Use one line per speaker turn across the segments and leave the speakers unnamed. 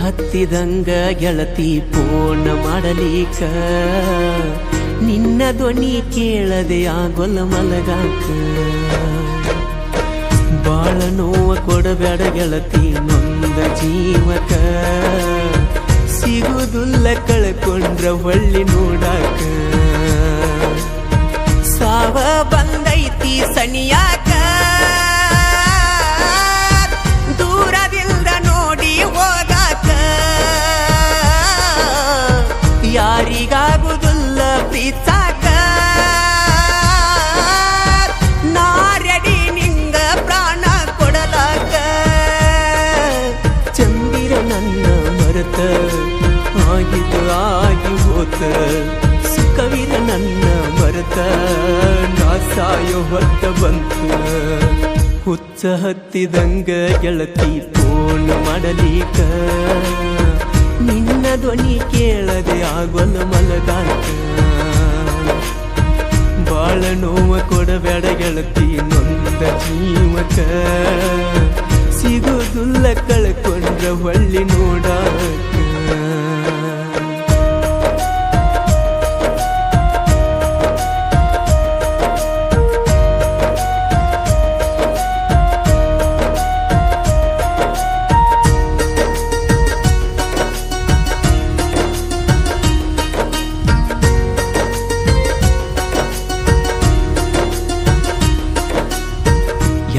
ಹತ್ತಿದಂಗ ಗೆಳತಿ ಫೋನ್ ಮಾಡಲಿಕ ನಿನ್ನ ಧ್ವನಿ ಕೇಳದೆ ಆಗೊಲ್ಲ ಮಲಗಾಕ ಬಾಳ ನೋವ ಕೊಡಬೇಡ ಗೆಳತಿ ನೊಂದ ಜೀವಕ ಸಿಗುದುಲ್ಲ ಕಳ್ಕೊಂಡ್ರ ಹೊಳ್ಳಿ ನೋಡಾಕ ಸಾವ ಬಂದೈತಿ ಸನಿಯಾಕ ದೂರದಿಂದ ನೋಡಿ ಹೋಗಾಕ ಯಾರಿಗಾಗುದಿಲ್ಲ ಪ್ರೀತಾಕ ನಾ ರೆಡಿ ನಿಂಗ ಪ್ರಾಣ ಕೊಡಲಾಕ ಚಂದಿರ ನನ್ನ ಮರೆತ ಆಗಿದ್ದು ಆಗಿ ಹೋತ ಸುಖವಿರ ನನ್ನ ಮರೆತ ನಾ ಸಾಯೋ ಹೊತ್ತ ಬಂತ ಹುಚ್ಚ ಹತ್ತಿದಂಗ ಗೆಳತಿ ಫೋನ್ ಮಾಡಲಿಕ ನಿನ್ನ ಧ್ವನಿ ಕೇಳದೆ ಆಗೊಲ್ಲ ಮಲಗಾಕ ಬಾಳ ನೋವ ಕೊಡಬೇಡ ಗೆಳತಿ ನೊಂದ ಜೀವಕ ಸಿಗುದುಲ್ಲ ಕಳ್ಕೊಂಡ್ರ ಹೊಳ್ಳಿ ನೋಡಾಕ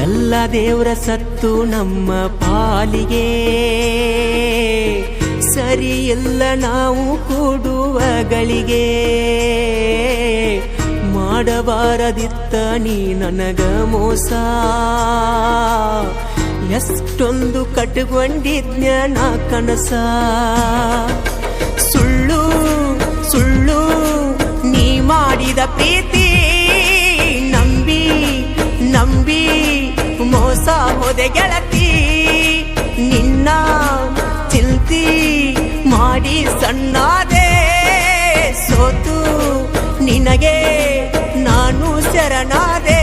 ಎಲ್ಲ ದೇವರ ಸತ್ತು ನಮ್ಮ ಪಾಲಿಗೆ ಸರಿ ಇಲ್ಲ ನಾವು ಕೂಡುವ ಗಳಿಗೆ ಮಾಡಬಾರದಿತ್ತ ನೀ ನನಗ ಮೋಸ ಎಷ್ಟೊಂದು ಕಟ್ಕೊಂಡಿದ್ನ ನಾ ಕನಸ ಸುಳ್ಳು ಸುಳ್ಳು ನೀ ಮಾಡಿದ ಪ್ರೀತಿ ನಂಬಿ ನಂಬಿ ಮೋಸ ಹೋದೆ ಗೆಳತಿ ನಿನ್ನ ಚಿಂತಿ ಮಾಡಿ ಸಣ್ಣಾದೆ ಸೋತು ನಿನಗೆ ನಾನು ಶರಣಾದೆ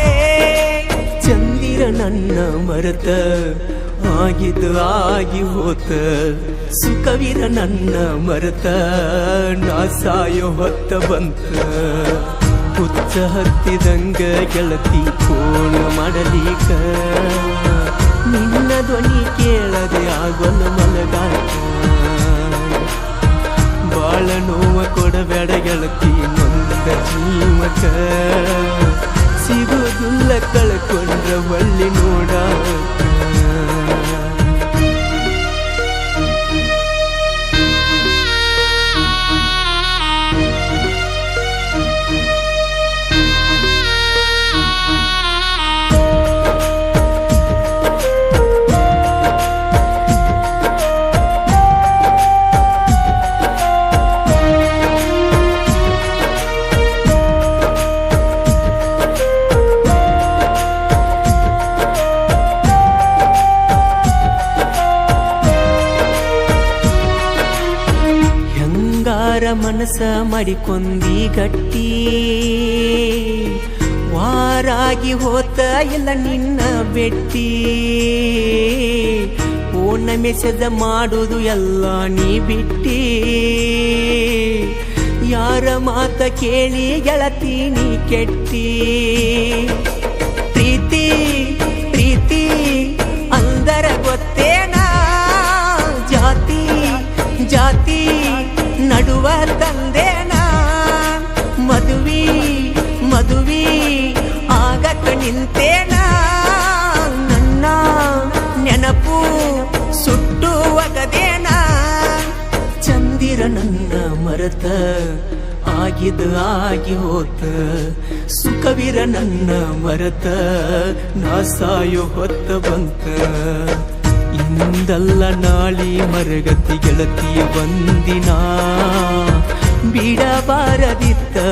ಚಂದಿರ ನನ್ನ ಮರೆತ ಆಗಿದ್ದು ಆಗಿ ಹೋತ ಸುಖವಿರ ನನ್ನ ಮರೆತ ನಾ ಸಾಯೋ ಹೊತ್ತ ಬಂತ ಹುಚ್ಚ ಹತ್ತಿದಂಗ ಗೆಳತಿ ಫೋನ್ ಮಾಡಲಿಕ ನಿನ್ನ ಧ್ವನಿ ಕೇಳದೆ ಆಗೊಲ್ಲ ಮಲಗಾಕ ಬಾಳ ನೋವ ಕೊಡಬೇಡ ಗೆಳತಿ ನೊಂದ ಜೀವಕ ಸಿಗುದುಲ್ಲ ಕಳ್ಕೊಂಡ್ರ ಹೊಳ್ಳಿ ನೋಡಾಕ ಮನಸ ಮಾಡಿಕೊಂಡಿ ಗಟ್ಟಿ ವಾರಾಗಿ ಹೋತ ಇಲ್ಲ ನಿನ್ನ ಬೆಟ್ಟಿ ಫೋನ್ ಮೆಸೇಜ್ ಮಾಡುದು ಎಲ್ಲ ನೀ ಬಿಟ್ಟಿ ಯಾರ ಮಾತ ಕೇಳಿ ಗೆಳತಿ ನೀ ಕೆಟ್ಟಿ ಪ್ರೀತಿ ಪ್ರೀತಿ ಅಂದರ ಗೊತ್ತೇನಾ ಜಾತಿ ಜಾತಿ ನಡುವ ತಂದೇನ ಮದುವಿ ಮದುವಿ ಆಗಕ ನಿಂತೇನ ನನ್ನ ನೆನಪು ಸುಟ್ಟು ಒಗದೇನ ಚಂದಿರ ನನ್ನ ಮರೆತ ಆಗಿದ್ದು ಆಗಿ ಹೋತ ಸುಖವಿರ ನನ್ನ ಮರೆತ ನಾ ಸಾಯೋ ಹೊತ್ತ ಬಂತ ಇಂದಲ್ಲ ನಾಳಿ ಮರಗತಿ ಗೆಳತಿ ಬಂದಿನ ಬಿಡಬಾರದಿತ್ತ